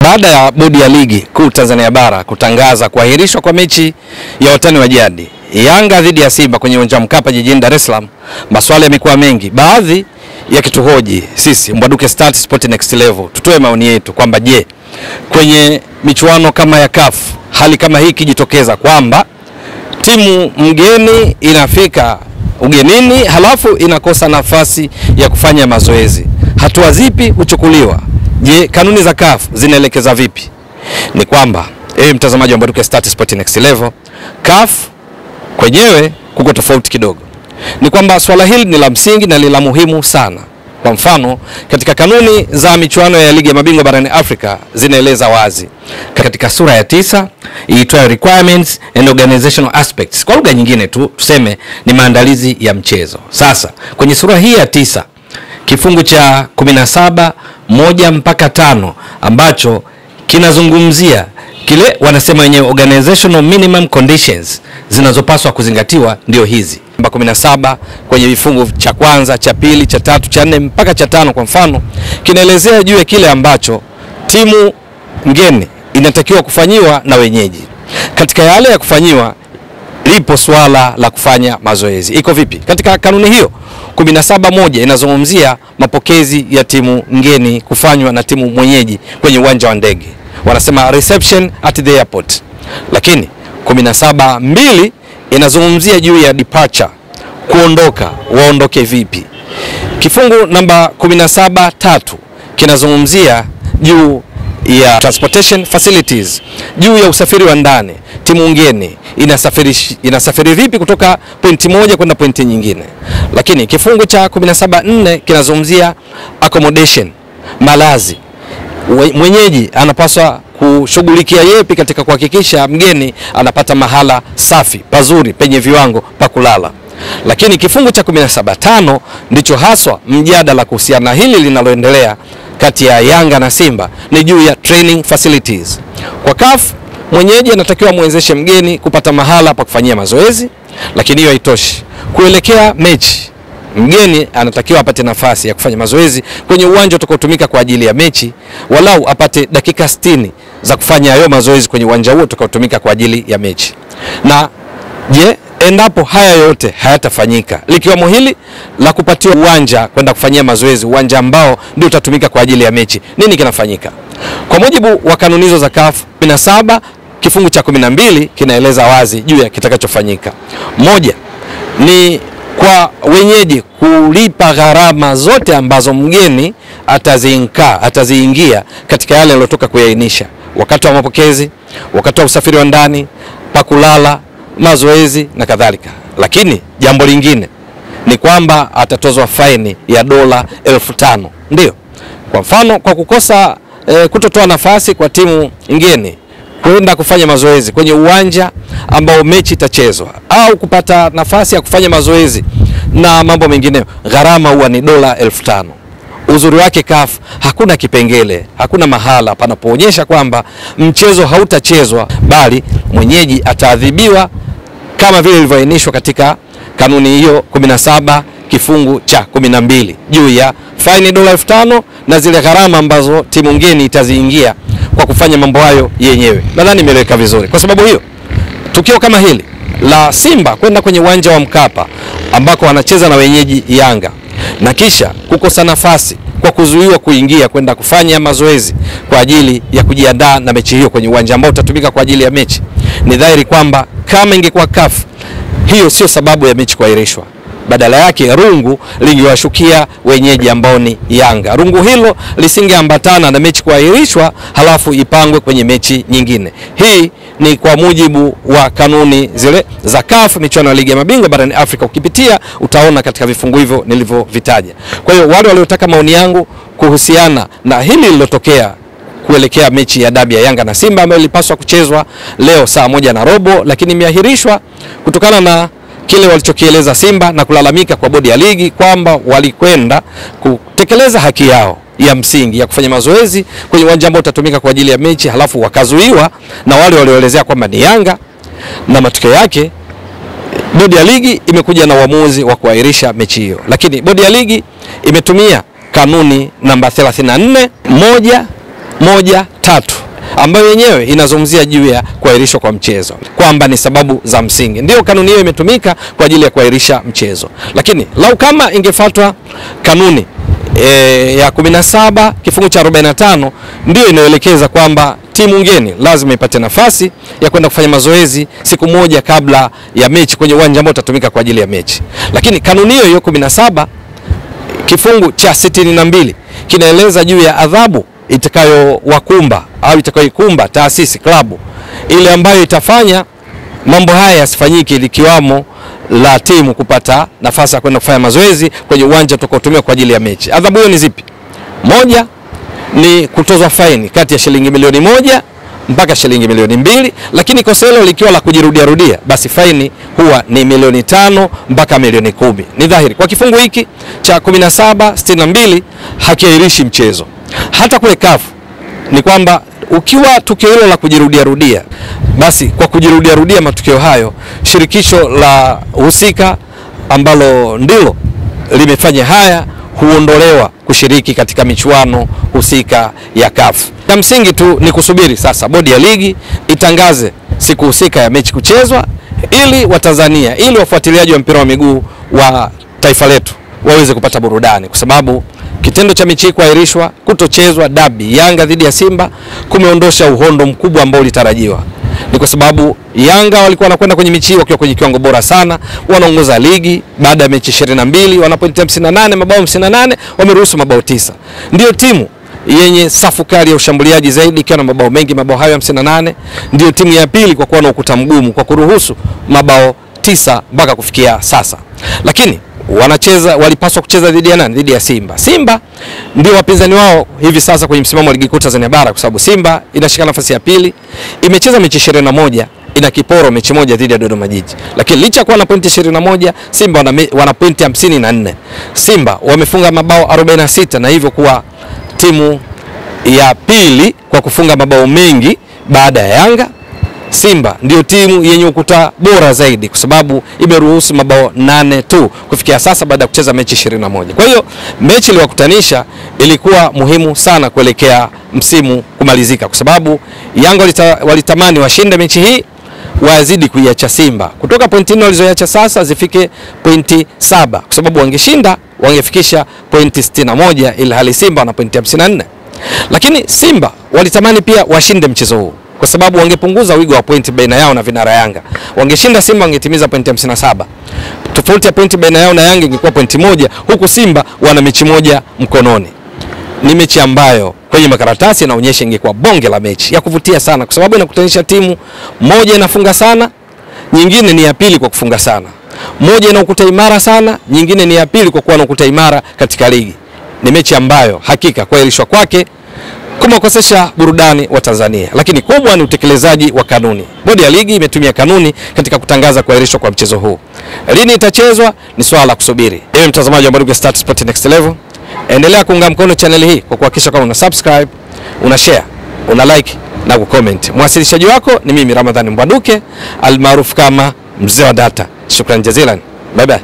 Baada ya bodi ya ligi kuu Tanzania bara kutangaza kuahirishwa kwa mechi ya watani wa jadi Yanga dhidi ya Simba kwenye uwanja wa Mkapa jijini Dar es Salaam, maswali yamekuwa mengi, baadhi yakituhoji sisi Mbwaduke Stats Sport Next Level tutoe maoni yetu kwamba je, kwenye michuano kama ya CAF hali kama hii kijitokeza kwamba timu mgeni inafika ugenini halafu inakosa nafasi ya kufanya mazoezi, hatua zipi huchukuliwa? Je, kanuni za CAF zinaelekeza vipi? Ni kwamba mtazamaji wa Mbwaduke Stats Sport Next Level, CAF kwenyewe kuko tofauti kidogo. Ni kwamba swala hili ni la msingi na la muhimu sana. Kwa mfano, katika kanuni za michuano ya ligi ya mabingwa barani Afrika zinaeleza wazi katika sura ya 9 iitwayo Requirements and Organizational Aspects. Kwa lugha nyingine tu tuseme ni maandalizi ya mchezo. Sasa kwenye sura hii ya 9 kifungu cha 17(1) mpaka 5 ambacho kinazungumzia kile wanasema wenyewe organizational minimum conditions zinazopaswa kuzingatiwa ndio hizi. Namba 17 kwenye vifungu cha kwanza, cha pili, cha tatu, cha 4 mpaka cha 5 kwa mfano kinaelezea juu ya kile ambacho timu mgeni inatakiwa kufanyiwa na wenyeji. Katika yale ya kufanyiwa lipo swala la kufanya mazoezi. Iko vipi? Katika kanuni hiyo 17(1) inazungumzia mapokezi ya timu mgeni kufanywa na timu mwenyeji kwenye uwanja wa ndege. Wanasema reception at the airport. Lakini 17(2) inazungumzia juu ya departure, kuondoka, waondoke vipi. Kifungu namba 17(3) kinazungumzia juu ya transportation facilities, juu ya usafiri wa ndani. Timu ngeni inasafiri vipi kutoka pointi moja kwenda pointi nyingine. Lakini kifungu cha 17(4) kinazungumzia accommodation, malazi. Mwenyeji anapaswa kushughulikia yepi katika kuhakikisha mgeni anapata mahala safi, pazuri, penye viwango pa kulala. Lakini kifungu cha 17(5) ndicho haswa mjadala kuhusiana hili linaloendelea kati ya Yanga na Simba, ni juu ya training facilities. Kwa CAF mwenyeji anatakiwa muwezeshe mgeni kupata mahala pa kufanyia mazoezi, lakini hiyo haitoshi. Kuelekea mechi mgeni anatakiwa apate nafasi ya kufanya mazoezi kwenye uwanja utakaotumika kwa ajili ya mechi, walau apate dakika 60 za kufanya hayo mazoezi kwenye uwanja huo utakaotumika kwa ajili ya mechi. Na je, endapo haya yote hayatafanyika, likiwamo hili la kupatiwa uwanja kwenda kufanyia mazoezi, uwanja ambao ndio utatumika kwa ajili ya mechi, nini kinafanyika? Kwa mujibu wa kanuni za CAF 17 kifungu cha 12 kinaeleza wazi juu ya kitakachofanyika. Moja ni kwa wenyeji kulipa gharama zote ambazo mgeni ataziingia katika yale yaliyotoka kuyaainisha, wakati wa mapokezi, wakati wa usafiri wa ndani, pa kulala, mazoezi na kadhalika. Lakini jambo lingine ni kwamba atatozwa faini ya dola 5,000. Ndio. Kwa mfano, kwa kukosa kutotoa nafasi kwa timu ngeni kwenda kufanya mazoezi kwenye uwanja ambao mechi itachezwa, au kupata nafasi ya kufanya mazoezi na mambo mengine, gharama huwa ni dola 5,000. Uzuri wake CAF hakuna kipengele, hakuna mahala panapoonyesha kwamba mchezo hautachezwa, bali mwenyeji ataadhibiwa kama vile ilivyoainishwa katika kanuni hiyo 17 kifungu cha 12 juu ya faini dola 5,000 na zile gharama ambazo timu ngeni itaziingia kwa kufanya mambo hayo yenyewe. Nadhani nimeeleweka vizuri. Kwa sababu hiyo, tukio kama hili la Simba kwenda kwenye uwanja wa Mkapa ambako wanacheza na wenyeji Yanga na kisha kukosa nafasi kwa kuzuiwa kuingia kwenda kufanya mazoezi kwa ajili ya kujiandaa na mechi hiyo kwenye uwanja ambao utatumika kwa ajili ya mechi, ni dhahiri kwamba kama ingekuwa CAF, hiyo sio sababu ya mechi kuahirishwa. Badala yake rungu lingewashukia wenyeji ambao ni Yanga. Rungu hilo lisingeambatana na mechi kuahirishwa halafu ipangwe kwenye mechi nyingine. Hii ni kwa mujibu wa kanuni zile za CAF michuano ya ligi ya mabingwa barani Afrika. Ukipitia utaona katika vifungu hivyo nilivyovitaja. Kwa hiyo wale waliotaka maoni yangu kuhusiana na hili lililotokea kuelekea mechi ya dabi ya Yanga na Simba ambayo ilipaswa kuchezwa leo saa 1:15 lakini imeahirishwa kutokana na kile walichokieleza Simba na kulalamika kwa bodi ya ligi kwamba walikwenda kutekeleza haki yao ya msingi ya kufanya mazoezi kwenye uwanja ambao utatumika kwa ajili ya mechi, halafu wakazuiwa na wale walioelezea kwamba ni Yanga, na matokeo yake bodi ya ligi imekuja na uamuzi wa kuahirisha mechi hiyo. Lakini bodi ya ligi imetumia kanuni namba 34(1) 1.3 ambayo yenyewe inazungumzia juu ya kuahirishwa kwa mchezo, kwamba ni sababu za msingi. Ndio kanuni hiyo imetumika kwa ajili ya kuahirisha mchezo. Lakini lau kama ingefuatwa kanuni ya 17 kifungu cha 45, ndio inaelekeza kwamba timu ngeni lazima ipate nafasi ya kwenda kufanya mazoezi siku moja kabla ya mechi kwenye uwanja ambao utatumika kwa ajili ya mechi. Lakini kanuni hiyo 17 kifungu cha 62 kinaeleza juu ya adhabu itakayowakumba au itakayoikumba taasisi, klabu ile ambayo itafanya mambo haya yasifanyike, likiwamo la timu kupata nafasi ya kwenda kufanya mazoezi kwenye uwanja utakaotumika kwa ajili ya mechi. Adhabu hiyo ni zipi? Moja ni kutozwa faini kati ya shilingi milioni 1 mpaka shilingi milioni 2, lakini kosa hilo likiwa la kujirudia rudia, basi faini huwa ni milioni 5 mpaka milioni 10. Ni dhahiri kwa kifungu hiki cha 1762 hakiahirishi mchezo. Hata kule CAF ni kwamba ukiwa tukio hilo la kujirudia rudia, basi kwa kujirudia rudia matukio hayo, shirikisho la husika ambalo ndilo limefanya haya huondolewa kushiriki katika michuano husika ya CAF. Ya msingi tu ni kusubiri sasa bodi ya ligi itangaze siku husika ya mechi kuchezwa, ili Watanzania, ili wafuatiliaji wa mpira wa miguu wa taifa letu waweze kupata burudani, kwa sababu kitendo cha mechi kuahirishwa, kutochezwa dabi Yanga dhidi ya Simba kumeondosha uhondo mkubwa ambao ulitarajiwa. Ni kwa sababu Yanga walikuwa wanakwenda kwenye mechi wakiwa kwenye kiwango bora sana, wanaongoza ligi baada ya mechi 22, wana pointi 58, mabao 58, wameruhusu mabao 9. Ndio timu yenye safu kali ya ushambuliaji zaidi ikiwa na mabao mengi, mabao hayo 58. Ndio timu ya pili kwa kuwa na ukuta mgumu kwa kuruhusu mabao 9 mpaka kufikia sasa. Lakini walipaswa kucheza dhidi ya nani? Dhidi ya Simba. Simba ndio wapinzani wao hivi sasa kwenye msimamo wa ligi kuu Tanzania bara, kwa sababu Simba inashika nafasi ya pili, imecheza mechi 21, ina kiporo mechi moja dhidi ya Dodoma Jiji. Lakini licha kuwa na pointi 21, Simba wana pointi 54. Simba wamefunga mabao 46 na hivyo kuwa timu ya pili kwa kufunga mabao mengi baada ya Yanga. Simba ndio timu yenye ukuta bora zaidi kwa sababu imeruhusu mabao 8 tu kufikia sasa baada ya kucheza mechi 21. Kwa hiyo mechi iliyokutanisha ilikuwa muhimu sana kuelekea msimu kumalizika, kwa sababu Yanga walitamani washinde mechi hii wazidi kuiacha Simba kutoka pointi 4 walizoacha sasa zifike pointi 7, kwa sababu wangeshinda wangefikisha pointi 61, ila hali Simba wana pointi 54. Lakini Simba walitamani pia washinde mchezo huu kwa sababu wangepunguza wigo wa pointi baina yao na vinara Yanga. Wangeshinda Simba wangetimiza pointi 57. Tofauti ya pointi baina yao na Yanga ingekuwa pointi 1, huku Simba wana mechi moja mkononi. Ni mechi ambayo kwenye makaratasi inaonyesha ingekuwa bonge la mechi ya kuvutia sana, kwa sababu inakutanisha timu moja inafunga sana, nyingine ni ya pili kwa kufunga sana. Moja ina ukuta imara sana, nyingine ni ya pili kwa kuwa na ukuta imara katika ligi. Ni mechi ambayo hakika kuahirishwa kwake kumekosesha burudani wa Tanzania, lakini kubwa ni utekelezaji wa kanuni. Bodi ya ligi imetumia kanuni katika kutangaza kuahirishwa kwa mchezo huu. Lini itachezwa ni swala la kusubiri. Ewe mtazamaji wa Mbwaduke Stats Sport Next Level, endelea kuunga mkono channel hii kwa kuhakikisha kama una subscribe, una share, una like na kucomment. Mwasilishaji wako ni mimi Ramadhani Mbwaduke almaarufu kama Mzee wa Data. Shukrani jazilan. Bye bye.